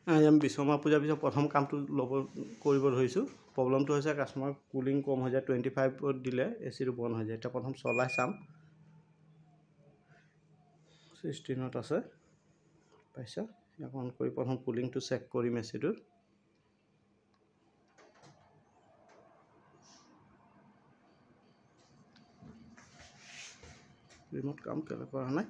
আমি বিশ্বকৰ্মা পূজাৰ পিছত প্ৰথম কামটো কৰিব ধৰিছোঁ। প্ৰব্লেমটো হৈছে কাষ্টমাৰ কুলিং কম হৈ যায়, 25ত দিলে এচিটো বন্ধ হৈ যায়। এতিয়া প্ৰথম চলাই চাম। 16ত আছে পাইছা, অন কৰি প্ৰথম কুলিংটো চেক কৰিম এচিটোৰ। ৰিমোট কাম কেলে কৰা নাই।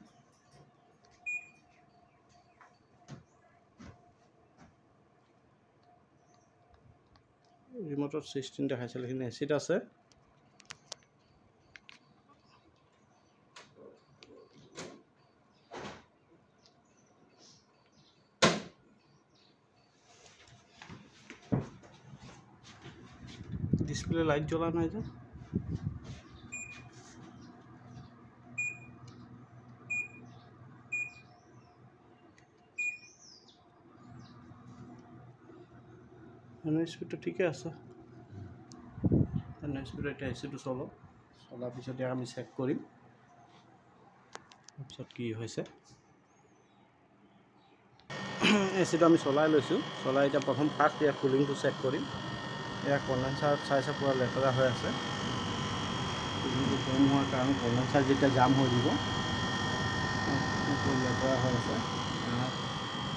ৰিমোটত 16 দেখাইছিল, সেইখিনি এচিড আছে। ডিসপ্লে লাইট জ্বলা নাই যে। স্পিডটো ঠিকে আছে। স্পিড এতিয়া এচিটো চলাৰ পিছত আমি চেক কৰিম তাৰপিছত কি হৈছে। এচিটো আমি চলাই লৈছোঁ। চলাই এতিয়া প্ৰথম ফাৰ্ষ্ট ইয়াৰ কুলিংটো চেক কৰিম। এয়া কণ্ডেনচাৰ চাইছে পুৰা লেতেৰা হৈ আছে। কুলিংটো কম হোৱাৰ কাৰণে কণ্ডেনচাৰ যেতিয়া জাম হৈ দিব লেতেৰা হৈ আছে।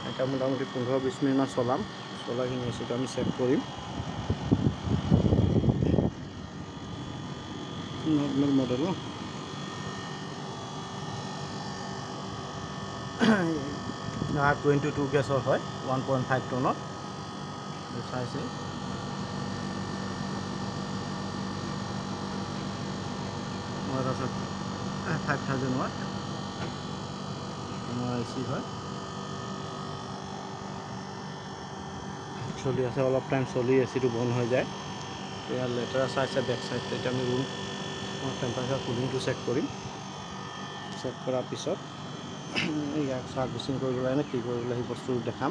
এতিয়া মোটামুটি 15-20 মিনিটমান চলাম। চলাই কিনে এচিটো আমি চেক কৰিম। নৰ্মেল মডেল 22 গেছৰ হয়, 1.5 টনত চাইছে। মোৰ আছে 5000 ৱাট এচি হয়, চলি আছে। অলপ টাইম চলি এচিটো বন্ধ হৈ যায়। এতিয়া লেতেৰা চাইছে বেক চাইড। এতিয়া আমি ৰুম টেম্পাৰেচাৰ কুলিংটো চেক কৰিম। চেক কৰাৰ পিছত ইয়াক চাৰ্ভিচিং কৰিবলৈ নে কি কৰিবলৈ সেই বস্তুটো দেখাম।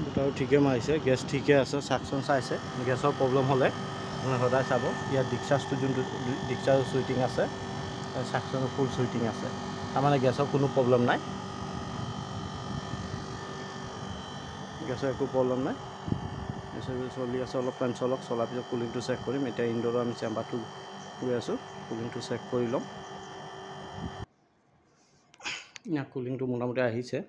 দুটাও ঠিকে মাৰিছে, গেছ ঠিকে আছে, চাকচন চাইছে। গেছৰ প্ৰব্লেম হ'লে মানে সদায় চাব। ইয়াত ডিচাৰ্জটো যোনটো ডিচাৰ্জ চুইটিং আছে, চাকচনৰ ফুল চুইটিং আছে, তাৰমানে গেছৰ কোনো প্ৰব্লেম নাই। গেছৰ একো প্ৰব্লেম নাই। চলি আছে, অলপ টাইম চলক। চলাৰ পিছত কুলিংটো চেক কৰিম। এতিয়া ইনডোৰৰ আমি চেম্বাৰটো গৈ আছোঁ, কুলিংটো চেক কৰি ল'ম। ইয়াত কুলিংটো মোটামুটি আহিছে,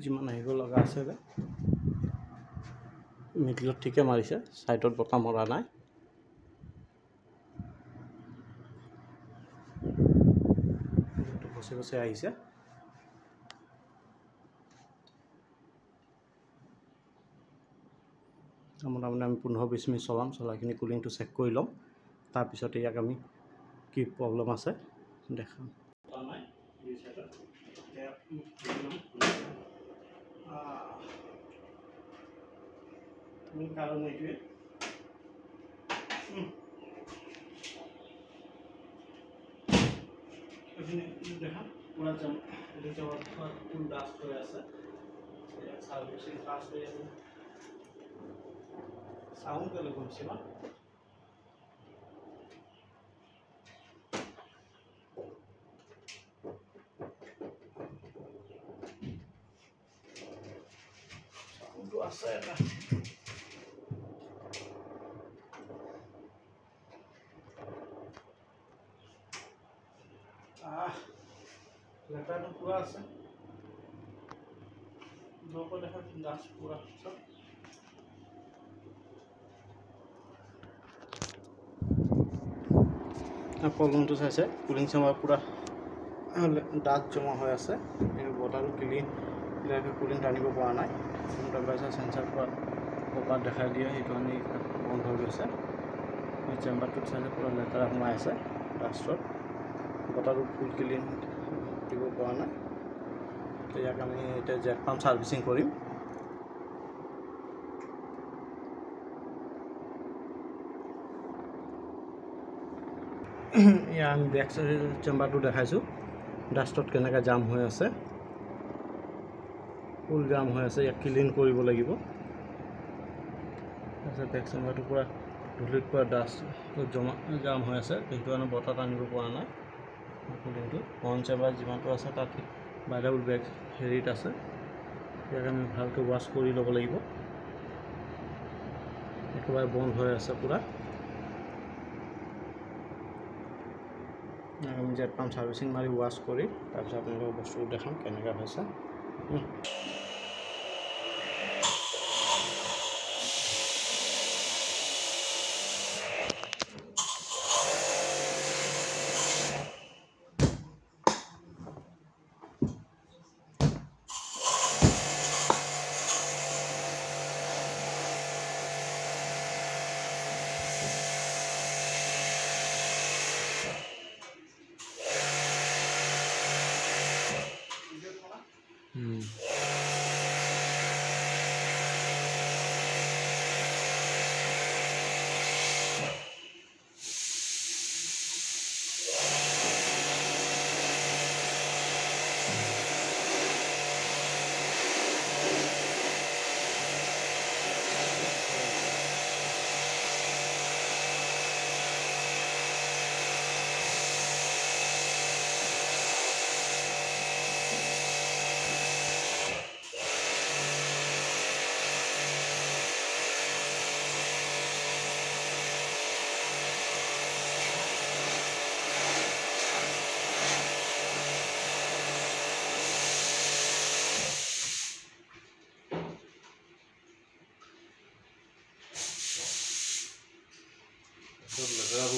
যিমান আহিব লগা আছে। মিডিলত ঠিকে মাৰিছে, ছাইডত বতাহ মৰা নাই। বচি বচি আহিছে। মোটামুটি আমি 15-20 মিনিট চলাম। চলাইখিনি কুলিংটো চেক কৰি ল'ম। তাৰপিছত ইয়াক আমি কি প্ৰব্লেম আছে দেখাম। কাৰণ এইটোৱে দেখা পুৰা ফুল ডাষ্ট হৈ আছে। চাৰ্ভিচিং ফাৰ্ষ্ট চাউণ্ড কেলে কৰিছে ন। চাউণ্ডটো আছে এটা। লেটাৰটো পুৰা আছে। দেখা ডাষ্ট পুৰা প্ৰব্লেমটো চাইছে। কুলিং চেম্বাৰ পুৰা ডাষ্ট জমা হৈ আছে। বতাহটো ক্লিয়াৰকৈ কুলিং টানিব পৰা নাই। টেম্পাৰেচাৰ চেঞ্চাৰ পুৰা কপাত দেখাই দিয়ে, সেইটো আমি বন্ধ হৈ গৈছে। চেম্বাৰটোত চাইছে পুৰা লেতেৰা সোমাই আছে ডাষ্টত। বতাহটো ফুল ক্লিন দিব পৰা নাই। ইয়াক আমি এতিয়া জেট পাম্প চাৰ্ভিচিং কৰিম। ইয়াৰ আমি বেক চেম্বাৰটো দেখাইছোঁ, ডাষ্টত কেনেকৈ জাম হৈ আছে। ফুল জাম হৈ আছে, ইয়াক ক্লিন কৰিব লাগিব। তাৰপিছত বেক চেম্বাৰটো পুৰা ধূলিত পুৰা ডাষ্ট জাম হৈ আছে, সেইটো কাৰণে বতাহ টানিব পৰা নাই। কুলিংটো হৰ্ণ চেভাৰ যিমানটো আছে তাত বাইডাবল বেগ হেৰিত আছে। ইয়াক আমি ভালকৈ ৱাছ কৰি ল'ব লাগিব। একেবাৰে বন্ধ হৈ আছে পূৰা। আমি জেট পাম্প ছাৰ্ভিচিং মাৰি ৱাছ কৰি তাৰপিছত আপোনালোকক বস্তুটো দেখাম কেনেকৈ হৈছে।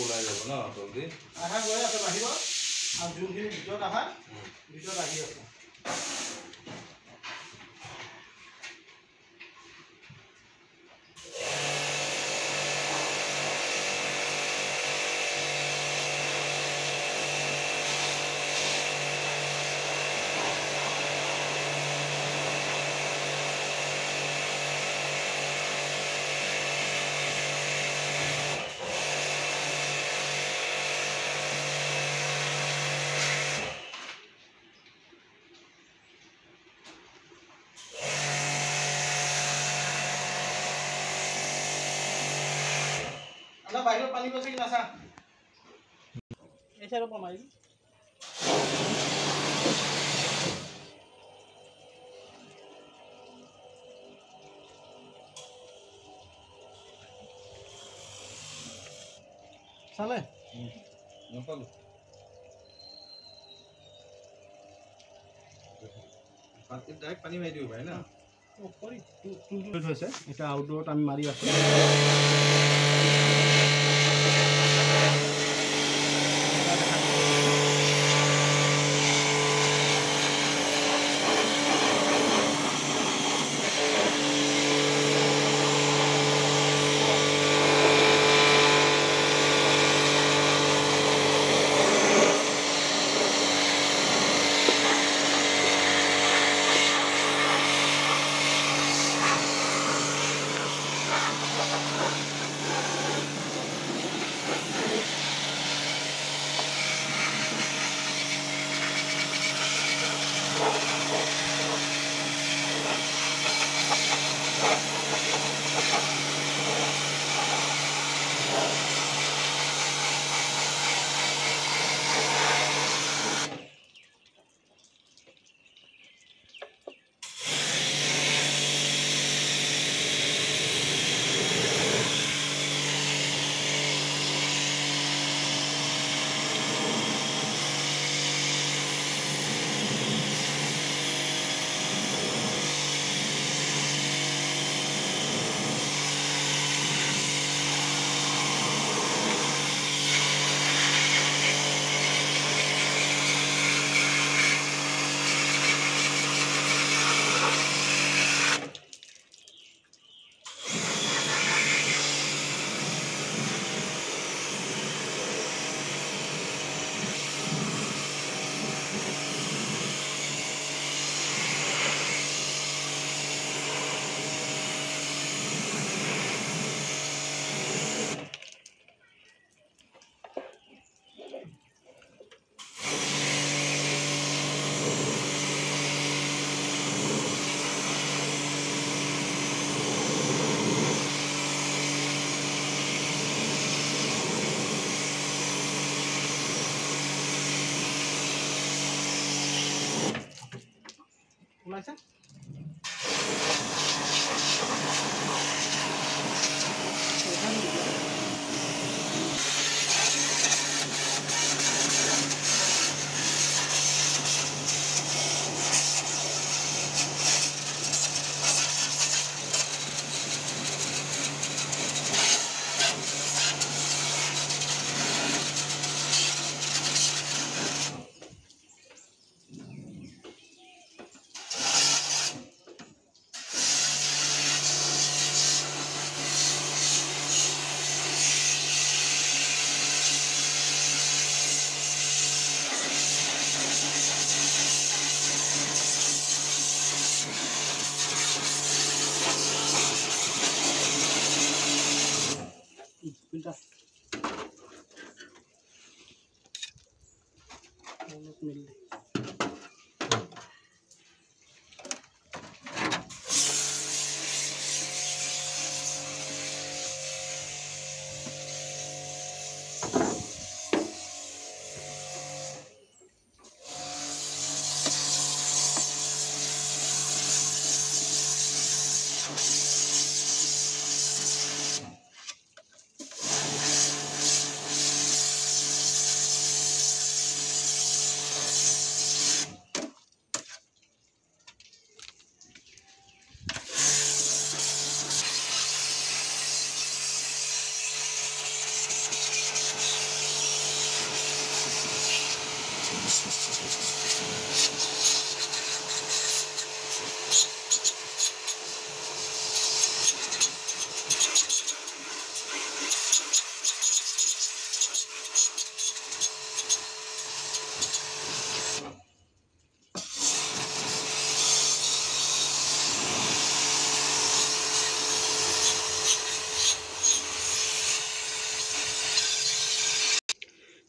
ওলাই যাব ন জলদি আহা গৈ আছে বাহিব আৰু যোনখিনি ভিতৰত আহা ভিতৰত আহি আছে। না বাহিৰত পানী গৈছে কি নাচা এই চাইডৰ পৰা মাৰি চালে নাপালো ডাইৰেক্ট পানী মাৰি দিব পাৰে না হৈছে এতিয়া আউটডোৰত আমি মাৰি আছোঁ। ওলাইছে pindah milih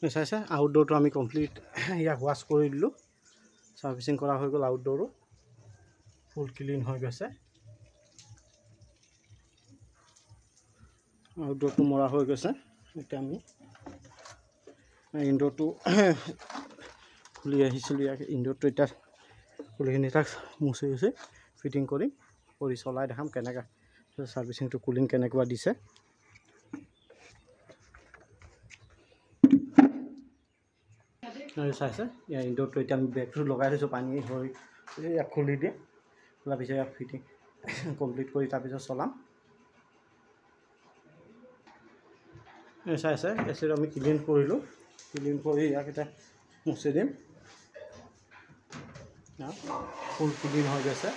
চাইছে আউটডোৰটো আমি কমপ্লিট ইয়াক ৱাছ কৰি দিলোঁ ছাৰ্ভিচিং কৰা হৈ গ'ল আউটডোৰো ফুল ক্লিন হৈ গৈছে আউটডোৰটো মৰা হৈ গৈছে এতিয়া আমি ইনডোৰটো খুলি আহিছিলোঁ ইয়াক ইনডোৰটো এতিয়া খুলিখিনি তাক মুচি ফিটিং কৰি চলাই দেখাম কেনেকৈ ছাৰ্ভিচিংটো কুলিং কেনেকুৱা দিছে চাইছে ইয়াৰ ইনডোৰটো এতিয়া আমি বেগটো লগাই থৈছোঁ পানী হৈ ইয়াক খুলি দিয়ে খোলাৰ পিছত ইয়াক ফিটিং কমপ্লিট কৰি তাৰপিছত চলাম চাইছে এচিটো আমি ক্লিন কৰিলোঁ ক্লিন কৰি ইয়াক এতিয়া মুচি দিম ফুল ক্লিন হৈ গৈছে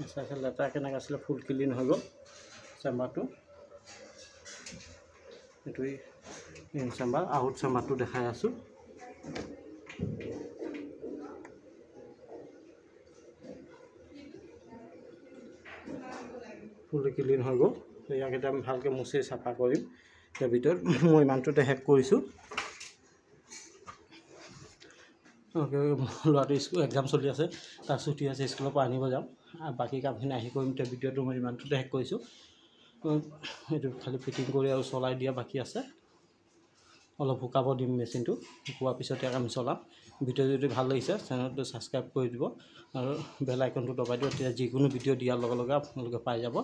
চাইছে লেতেৰা কেনেকৈ আছিলে ফুল ক্লিন হৈ গ'ল চেম্বাৰটো এইটোৱে ইন চেম্বাৰ আউট চেম্বাৰটো দেখাই আছোঁ ফুল ক্লিন হৈ গ'ল ইয়াক এতিয়া আমি ভালকৈ মুচি চাফা কৰিম ইয়াৰ ভিতৰত মই ইমানটোতে শেষ কৰিছোঁ ল'ৰাটো স্কুল এক্সাম চলি আছে তাৰ ছুটি আছে স্কুলৰ পৰা আনিব যাম আৰু বাকী কামখিনি আহি কৰিম এতিয়া ভিডিঅ'টো মই ইমানটোতে শেষ কৰিছোঁ এইটো খালি ফিটিং কৰি আৰু চলাই দিয়া বাকী আছে অলপ শুকাব দিম মেচিনটো শুকোৱাৰ পিছত ইয়াক আমি চলাম ভিডিঅ' যদি ভাল লাগিছে চেনেলটো ছাবস্ক্ৰাইব কৰি দিব আৰু বেল আইকনটো দবাই দিব তেতিয়া যিকোনো ভিডিঅ' দিয়াৰ লগে লগে আপোনালোকে পাই যাব